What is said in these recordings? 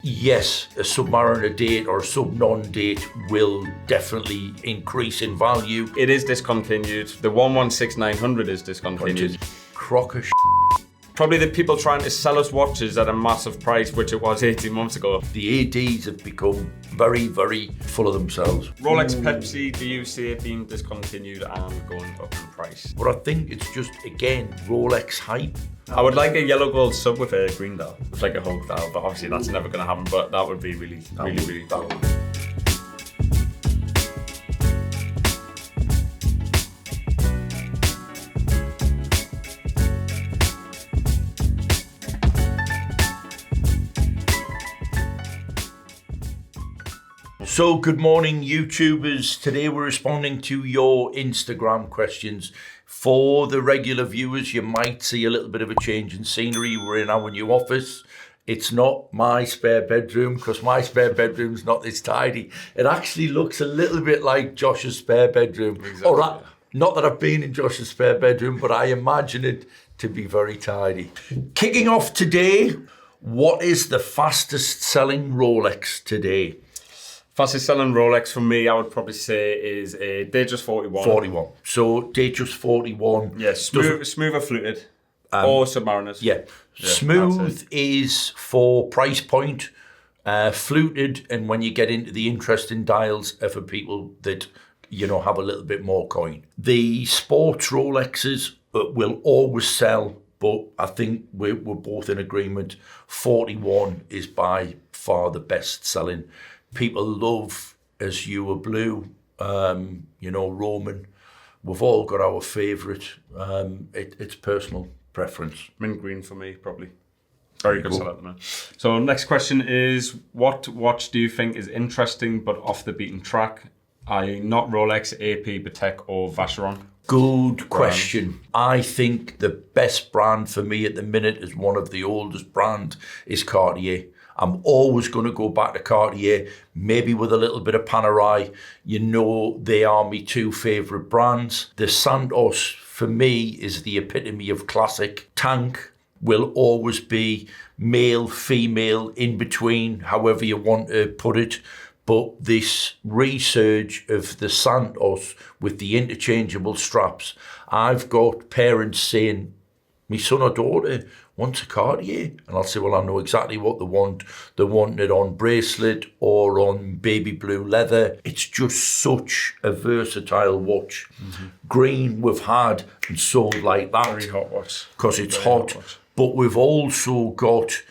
Yes, a Submariner date or a sub-non date will definitely increase in value. It is discontinued. The 116900 is discontinued. Crock of Probably the people trying to sell us watches at a massive price, which it was 18 months ago. The ADs have become very, very full of themselves. Rolex Pepsi, do you see it being discontinued and going up in price? But I think it's just, again, Rolex hype. I would like a yellow gold sub with a green dial. It's like a Hulk dial, but obviously that's never going to happen, but that would be really cool. So good morning, YouTubers. Today we're responding to your Instagram questions. For the regular viewers, you might see a little bit of a change in scenery. We're in our new office. It's not my spare bedroom because my spare bedroom's not this tidy. It actually looks a little bit like Josh's spare bedroom. Exactly. Not that I've been in Josh's spare bedroom, but I imagine it to be very tidy. Kicking off today, what is the fastest selling Rolex today? Fastest selling Rolex for me, I would probably say, is a Datejust 41. 41. So Datejust 41. Yeah, smooth or fluted. Or Submariners. Yeah. Smooth is for price point. Fluted, and when you get into the interesting dials, are for people that, have a little bit more coin. The sports Rolexes will always sell, but I think we're both in agreement. 41 is by far the best selling. People love Azure Blue, Roman. We've all got our favourite. It's personal preference. Mint green for me, probably. Very good seller at the moment. So next question is, what watch do you think is interesting but off the beaten track? Not Rolex, AP, Patek or Vacheron? Good question. I think the best brand for me at the minute is one of the oldest brands is Cartier. I'm always going to go back to Cartier, maybe with a little bit of Panerai. They are my two favourite brands. The Santos, for me, is the epitome of classic. Tank will always be male, female, in between, however you want to put it. But this resurge of the Santos with the interchangeable straps, I've got parents saying, my son or daughter wants a Cartier. And I'll say, well, I know exactly what they want. They want it on bracelet or on baby blue leather. It's just such a versatile watch. Mm-hmm. Green we've had and sold like that. Very hot watch. Because it's hot. But we've also got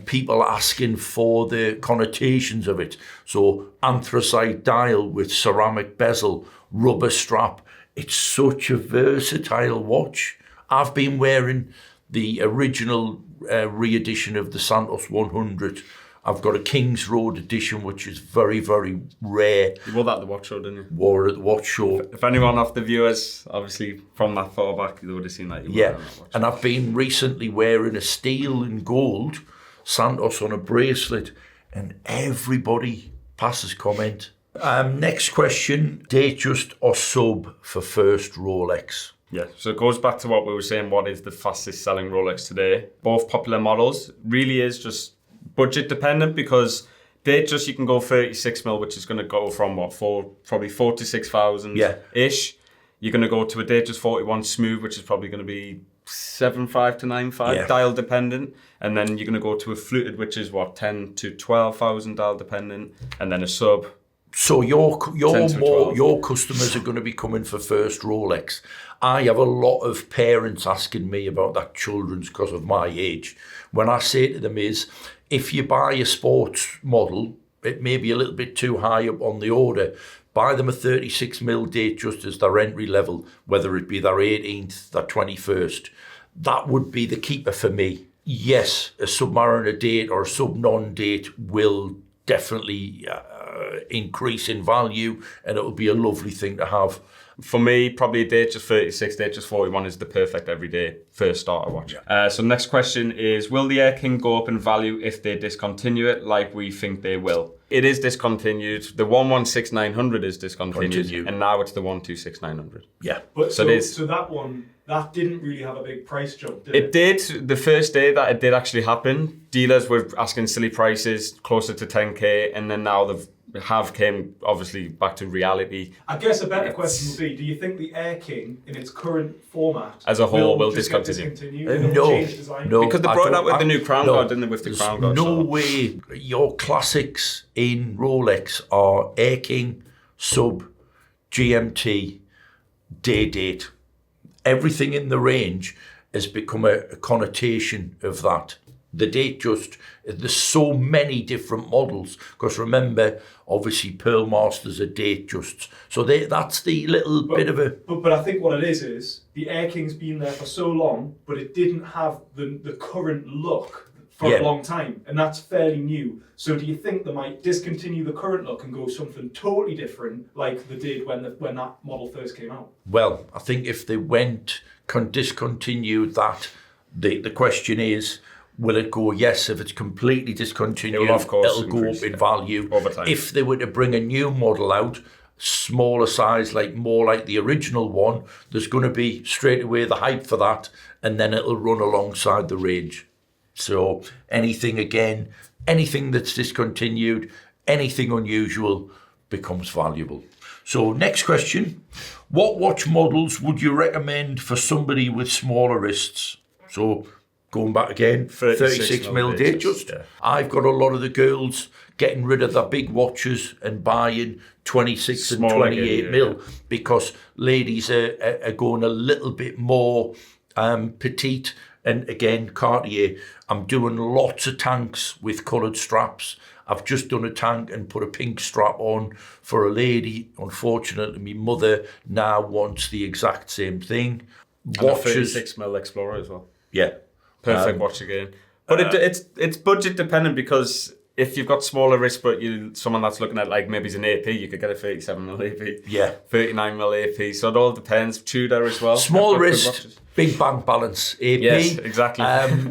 people asking for the connotations of it. So anthracite dial with ceramic bezel, rubber strap. It's such a versatile watch. I've been wearing the original re-edition of the Santos 100. I've got a King's Road edition, which is very, very rare. You wore that at the watch show, didn't you? Wore it at the watch show. If anyone of the viewers, obviously from that far back, they would have seen that. Yeah, and I've been recently wearing a steel and gold Santos on a bracelet, and everybody passes comment. Next question, Datejust or sub for first Rolex? Yeah, so it goes back to what we were saying, what is the fastest selling Rolex today? Both popular models, really is just budget dependent, because Datejust you can go 36mm, which is going to go from probably 46,000-ish. You're going to go to a Datejust 41 smooth, which is probably going to be 7.5 to 9.5 dial dependent, and then you're going to go to a fluted, which is 10 to 12,000 dial dependent, and then a sub. So your customers are going to be coming for first Rolex. I have a lot of parents asking me about that children's because of my age. When I say to them is, if you buy a sports model, it may be a little bit too high up on the order. Buy them a 36mm Datejust as their entry level, whether it be their 18th, their 21st. That would be the keeper for me. Yes, a Submariner date or a sub-non date will definitely increase in value, and it will be a lovely thing to have. For me, probably a Datejust 36, Datejust 41 is the perfect everyday first starter watch. So next question is, will the Air King go up in value if they discontinue it like we think they will? It is discontinued. The 116900 is discontinued, and now it's the 126900. Yeah. But so that one that didn't really have a big price jump, did It did. The first day that it did actually happen, dealers were asking silly prices, closer to 10k, and then now have came obviously back to reality. I guess a better question would be, do you think the Air King in its current format as a whole will just get discontinue? discontinued? No. Because they brought it out with the new crown guard, didn't they, with the crown guard? No way. Your classics in Rolex are Air King, Sub, GMT, Day Date. Everything in the range has become a connotation of that. The Datejust, there's so many different models, because remember, obviously Pearl Masters are Datejusts. So that's the little bit of a... But I think what it is the Air King's been there for so long, but it didn't have the current look for a long time, and that's fairly new. So do you think they might discontinue the current look and go something totally different, like they did when that model first came out? Well, I think if they discontinued that, the question is, will it go? Yes, if it's completely discontinued, it'll go up in value. Over time. If they were to bring a new model out, smaller size, more like the original one, there's going to be straight away the hype for that, and then it'll run alongside the range. So anything that's discontinued, anything unusual becomes valuable. So next question, what watch models would you recommend for somebody with smaller wrists? So going back again, 36 mil Datejust. Yeah. I've got a lot of the girls getting rid of their big watches and buying 26 Smaller and 28 mil because ladies are going a little bit more petite. And again, Cartier, I'm doing lots of tanks with coloured straps. I've just done a tank and put a pink strap on for a lady. Unfortunately, my mother now wants the exact same thing. Watches, and a 36mm Explorer as well. Yeah. Perfect watch again. But it's budget dependent, because if you've got smaller wrists, but someone that's looking at maybe it's an AP, you could get a 37mm AP. Yeah. 39mm AP. So it all depends. Tudor as well. Small wrist, big bank balance AP. Yes, exactly.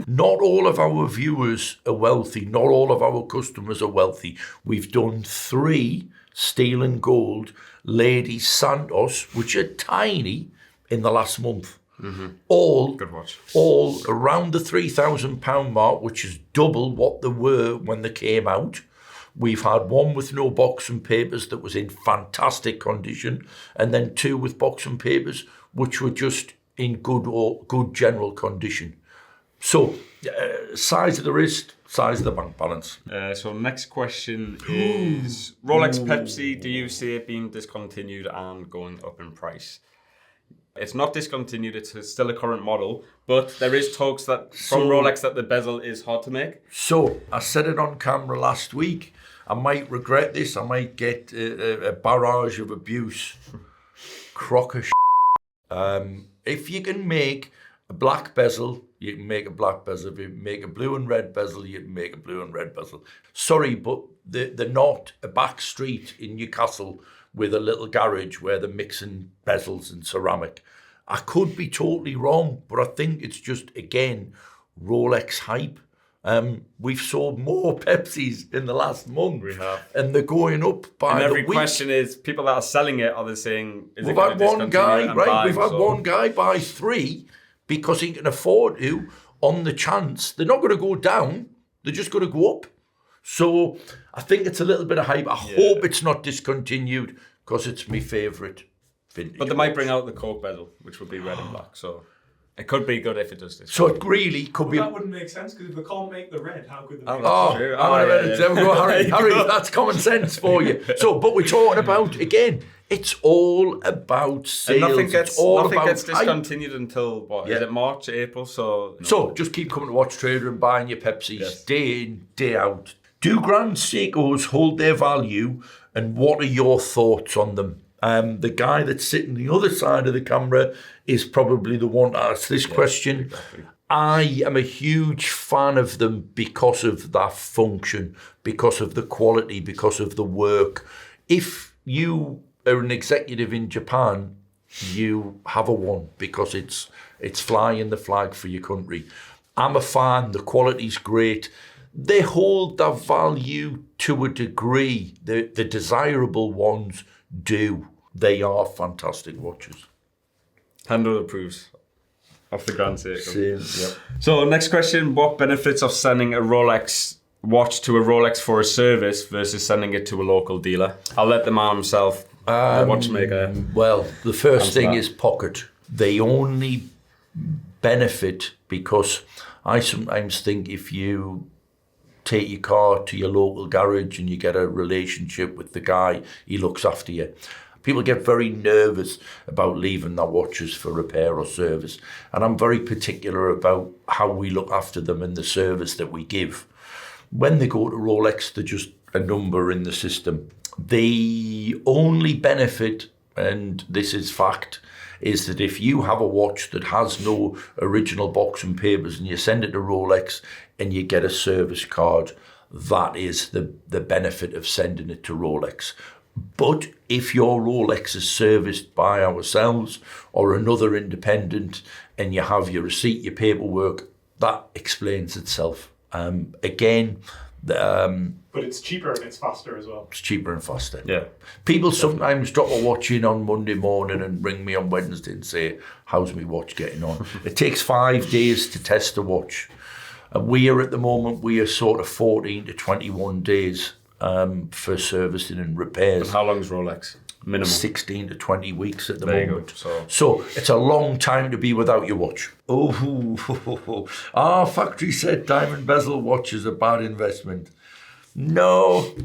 Not all of our viewers are wealthy. Not all of our customers are wealthy. We've done 3 steel and gold Lady Santos, which are tiny, in the last month. Mm-hmm. Good watch. All around the £3,000 mark, which is double what they were when they came out. We've had one with no box and papers that was in fantastic condition, and then 2 with box and papers which were just in good general condition. So, size of the wrist, size of the bank balance. So next question is Rolex Pepsi. Do you see it being discontinued and going up in price? It's not discontinued, it's still a current model, but there is talks from Rolex that the bezel is hard to make. So, I said it on camera last week. I might regret this. I might get a barrage of abuse. Crock of if you can make a black bezel, you can make a black bezel. If you make a blue and red bezel, you can make a blue and red bezel. Sorry, but they're not a back street in Newcastle with a little garage where they're mixing bezels and ceramic. I could be totally wrong, but I think it's just, again, Rolex hype. We've sold more Pepsis in the last month. We have. And they're going up by the week. And every question is, people that are selling it, are they saying, we've had one guy, right? We've had one guy buy 3 because he can afford to, on the chance. They're not going to go down, they're just going to go up. So I think it's a little bit of hype. I hope it's not discontinued, because it's my favourite vintage. But they might bring out the Coke bezel, which would be red and black. So it could be good if it does this. So it really could be. That wouldn't make sense, because if they can't make the red, how could they make Harry, that's common sense for you. So, but we're talking about, again, it's all about sales. And nothing gets hype. discontinued until, is it March, April? So just keep coming to Watch Trader and buying your Pepsis day in, day out. Do Grand Seikos hold their value, and what are your thoughts on them? The guy that's sitting the other side of the camera is probably the one to ask this question. Exactly. I am a huge fan of them because of that function, because of the quality, because of the work. If you are an executive in Japan, you have a one, because it's flying the flag for your country. I'm a fan. The quality's great. They hold their value to a degree. The desirable ones do. They are fantastic watches. Handle approves. Off the Grand Seikos. Same, yep. So next question, what benefits of sending a Rolex watch to a Rolex for a service versus sending it to a local dealer? I'll let the man himself, the watchmaker. Well, the first thing that. is pocket. They only benefit because I sometimes think if you take your car to your local garage and you get a relationship with the guy, he looks after you. People get very nervous about leaving their watches for repair or service. And I'm very particular about how we look after them and the service that we give. When they go to Rolex, they're just a number in the system. The only benefit, and this is fact, is that if you have a watch that has no original box and papers and you send it to Rolex and you get a service card, that is the benefit of sending it to Rolex. But if your Rolex is serviced by ourselves or another independent and you have your receipt, your paperwork, that explains itself. Again, but it's cheaper and it's faster as well. It's cheaper and faster. Yeah. People sometimes drop a watch in on Monday morning and ring me on Wednesday and say, how's my watch getting on? It takes 5 days to test a watch. We are sort of 14 to 21 days for servicing and repairs. And how long is Rolex? Minimum 16 to 20 weeks at the There you moment. go. So it's a long time to be without your watch. Our factory set diamond bezel watch is a bad investment. No,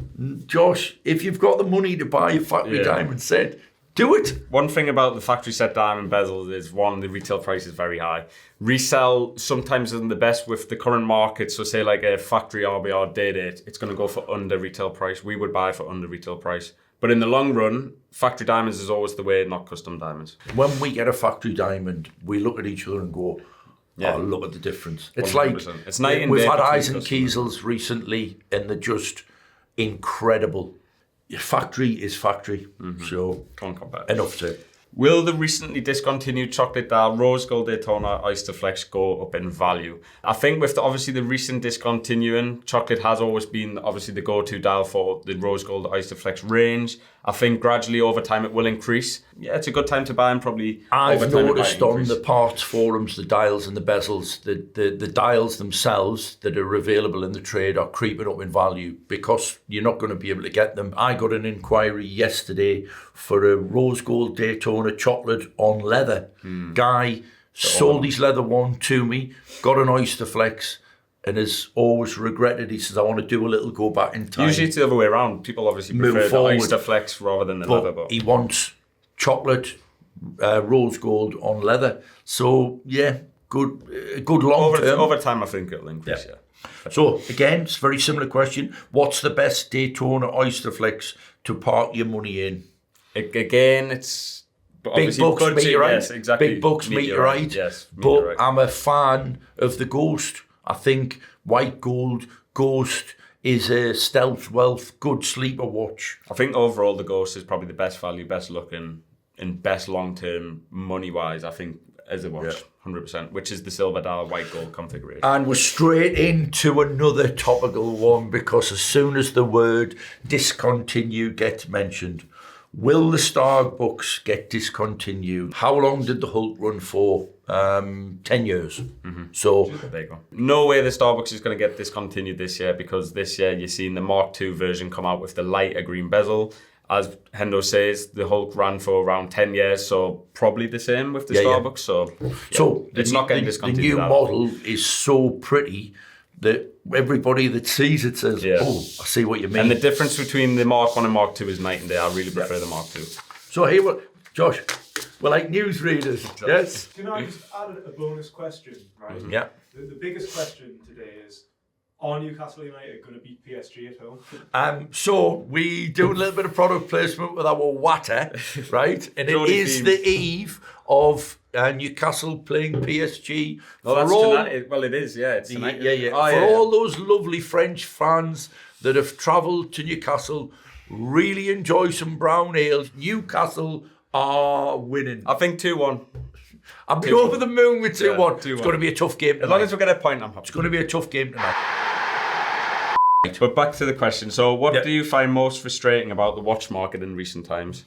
Josh, if you've got the money to buy a factory diamond set, do it. One thing about the factory set diamond bezels is, one, the retail price is very high. Resell sometimes isn't the best with the current market. So say like a factory RBR date, it's going to go for under retail price. We would buy for under retail price. But in the long run, factory diamonds is always the way, not custom diamonds. When we get a factory diamond, we look at each other and go, Yeah. oh, look at the difference. It's 100%. like, It's night and we've day had between Eyes and customers. Kiesels recently, and they're just incredible. Your factory is factory. So Can't compare. enough said. Will the recently discontinued chocolate dial rose gold Daytona Oysterflex go up in value? I think with obviously the recent discontinuing, chocolate has always been obviously the go-to dial for the rose gold Oysterflex range. I think gradually over time it will increase. Yeah, it's a good time to buy and probably I've over time it might noticed on increase. the parts forums, the dials and the bezels, the dials themselves that are available in the trade are creeping up in value because you're not going to be able to get them. I got an inquiry yesterday for a rose gold Daytona chocolate on leather. Guy sold his leather one to me, got an Oysterflex, and has always regretted. He says, I want to do a little go back in time. Usually it's the other way around. People obviously Move prefer forward. the Oysterflex rather than the leather. But But he wants chocolate, rose gold on leather. So yeah, good long term. over time I think it'll increase, yeah. So again, it's a very similar question. What's the best Daytona Oysterflex to park your money in? Again, it's Big obviously bucks budget, meet your right. yes, exactly. Big bucks meet your right. Yes, meet But your right. I'm a fan of the Ghost. I think white gold Ghost is a stealth wealth, good sleeper watch. I think overall the Ghost is probably the best value, best looking, and best long term money wise. I think as a watch, 100%, which is the silver dial white gold configuration. And we're straight into another topical one because as soon as the word discontinue gets mentioned, will the Starbucks get discontinued? How long did the Hulk run for? 10 years. So There you go. No way the Starbucks is going to get discontinued this year because this year you're seeing the Mark II version come out with the lighter green bezel. As Hendo says, the Hulk ran for around 10 years, so probably the same with the Starbucks. So it's not getting the discontinued. new model is so pretty that everybody that sees it says, Yeah. oh, I see what you mean. And the difference between the Mark I and Mark II is night and day. I really prefer the Mark II. So here, Josh, we're like newsreaders, yes? Can I just add a bonus question, right? Yeah. The biggest question today is, are Newcastle United going to beat PSG at home? So we do a little bit of product placement with our water, right? And it Jolly is themed. the eve of Newcastle playing PSG. Oh, that's For all- tonight. Well, it is, yeah. It's tonight. Yeah. Oh, For yeah. all those lovely French fans that have travelled to Newcastle, really enjoy some brown ales. Newcastle are winning. I think 2-1. I'm over the moon with 2-1. Yeah, It's 2-1. going to be a tough game As long tonight. as we get a point, I'm happy. It's going to be a tough game tonight. But back to the question. So what Yeah. do you find most frustrating about the watch market in recent times?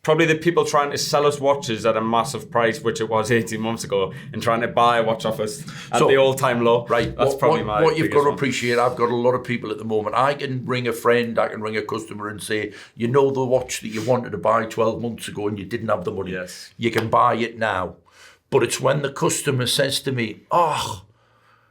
probably the people trying to sell us watches at a massive price, which it was 18 months ago, and trying to buy a watch off us at the all-time low. Right. That's probably what you've got to one. appreciate, I've got a lot of people at the moment. I can ring a friend, I can ring a customer and say, you know the watch that you wanted to buy 12 months ago and you didn't have the money. Yes. You can buy it now. But it's when the customer says to me, oh,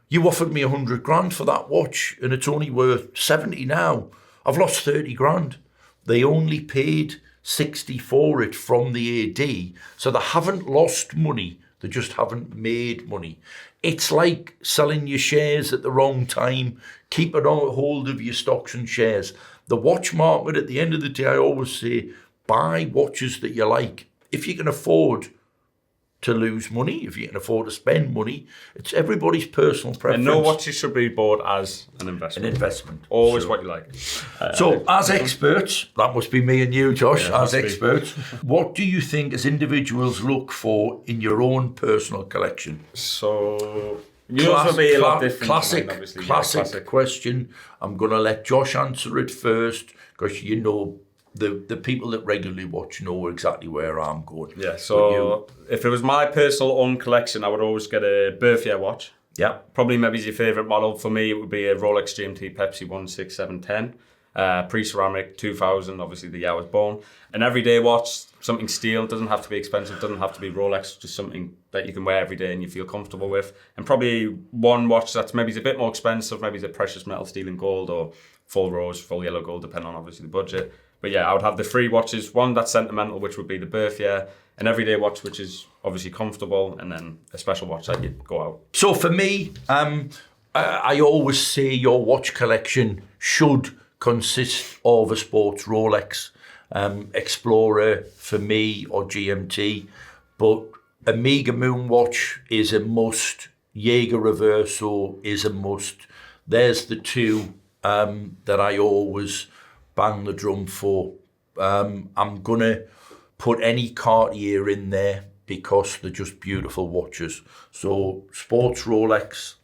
you offered me 100 grand for that watch and it's only worth 70 now. I've lost 30 grand. They only paid 60 for it from the AD, so they haven't lost money, they just haven't made money. It's like selling your shares at the wrong time, keeping on hold of your stocks and shares. The watch market, at the end of the day, I always say, buy watches that you like. If you can afford to lose money, if you can afford to spend money, it's everybody's personal preference. And no watches should be bought as an investment. An investment. Always Sure. what you like. So, as experts, that must be me and you, Josh, Yeah, as experts, what do you think as individuals look for in your own personal collection? So yours will be a lot different. Classic, to mine, obviously. classic question. I'm going to let Josh answer it first, because you know the people that regularly watch know exactly where I'm going. Yeah, so if it was my personal own collection, I would always get a birthday watch. Yeah. Probably maybe your favourite model. For me, it would be a Rolex GMT Pepsi 16710. Pre-ceramic, 2000, obviously the year I was born. An everyday watch, something steel, doesn't have to be expensive, doesn't have to be Rolex, just something that you can wear every day and you feel comfortable with. And probably one watch that's maybe a bit more expensive, maybe it's a precious metal, steel and gold, or full rose, full yellow gold, depending on obviously the budget. But yeah, I would have the three watches, one that's sentimental, which would be the birth year, an everyday watch, which is obviously comfortable, and then a special watch that you go out. So for me, I always say your watch collection should consist of a sports Rolex, Explorer for me, or GMT, but a Mega Moon watch is a must. Jaeger Reverso is a must. There's the two that I always bang the drum for. I'm gonna put any Cartier in there because they're just beautiful watches. So sports Rolex,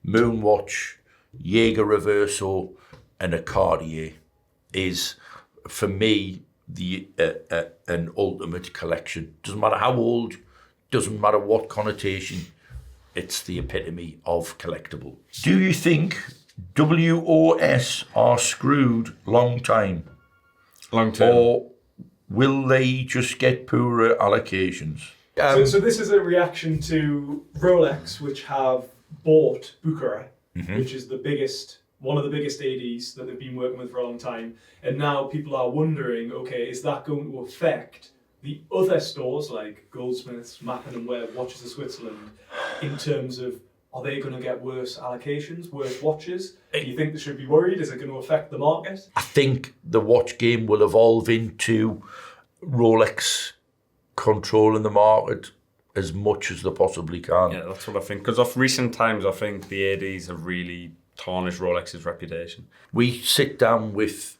Moon watch, Jaeger Reverso, and a Cartier is, for me, the an ultimate collection. Doesn't matter how old, doesn't matter what connotation, it's the epitome of collectible. Do you think WOS are screwed long term? Or will they just get poorer allocations? So this is a reaction to Rolex, which have bought Bucherer, which is one of the biggest ADs that they've been working with for a long time. And now people are wondering, okay, is that going to affect the other stores like Goldsmiths, Mappin and Webb, Watches of Switzerland, in terms of, are they going to get worse allocations, worse watches? Do you think they should be worried? Is it going to affect the market? I think the watch game will evolve into Rolex controlling the market as much as they possibly can. Yeah, that's what I think. Because of recent times, I think the ADs have really tarnished Rolex's reputation. We sit down with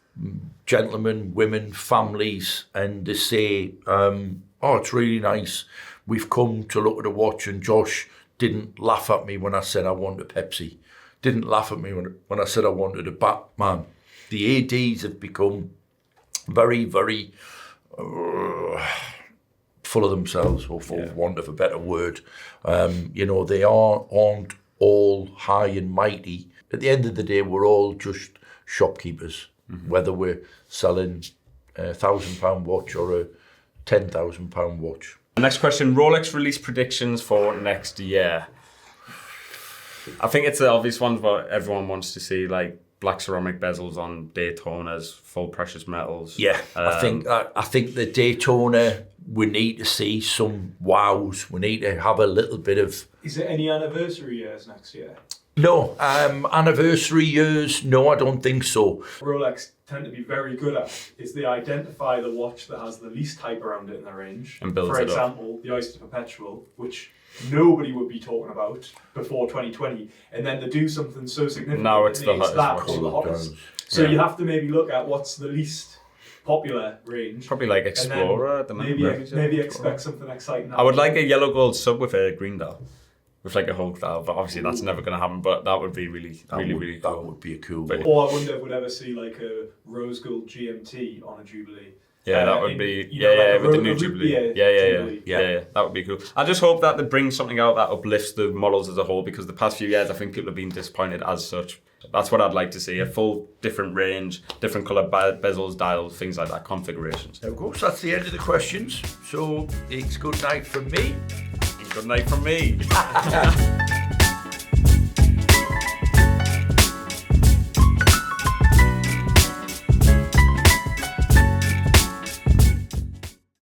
gentlemen, women, families, and they say, oh, it's really nice. We've come to look at a watch, and Josh didn't laugh at me when I said I wanted a Pepsi. Didn't laugh at me when I said I wanted a Batman. The ADs have become very, very full of themselves, or for want of a better word. They aren't all high and mighty. At the end of the day, we're all just shopkeepers, whether we're selling a £1,000 watch or a £10,000 watch. The next question, Rolex release predictions for next year. I think it's the obvious one, but everyone wants to see like black ceramic bezels on Daytonas, full precious metals. Yeah, I think the Daytona, we need to see some wows. We need to have a little bit of... Is there any anniversary years next year? No, anniversary years, no, I don't think so. Rolex tend to be very good at is they identify the watch that has the least hype around it in their range. And builds For it example, the Oyster Perpetual, which nobody would be talking about before 2020, and then to do something so significant, now it's the makes hottest that watch. the hottest. So you have to maybe look at what's the least popular range. Probably like Explorer at the moment. Maybe expect something exciting. I would like a yellow gold sub with a green dial. With like a Hulk dial, but obviously that's never going to happen. But that would be really cool. That would be a cool one. Or I wonder if we'd ever see like a rose gold GMT on a Jubilee. Yeah, that would be like with the a new root Jubilee. beer Yeah, that would be cool. I just hope that they bring something out that uplifts the models as a whole, because the past few years I think people have been disappointed as such. That's what I'd like to see: a full different range, different colour bezels, dials, things like that, configurations. There we go. So that's the end of the questions. So it's good night from me. Good night from me.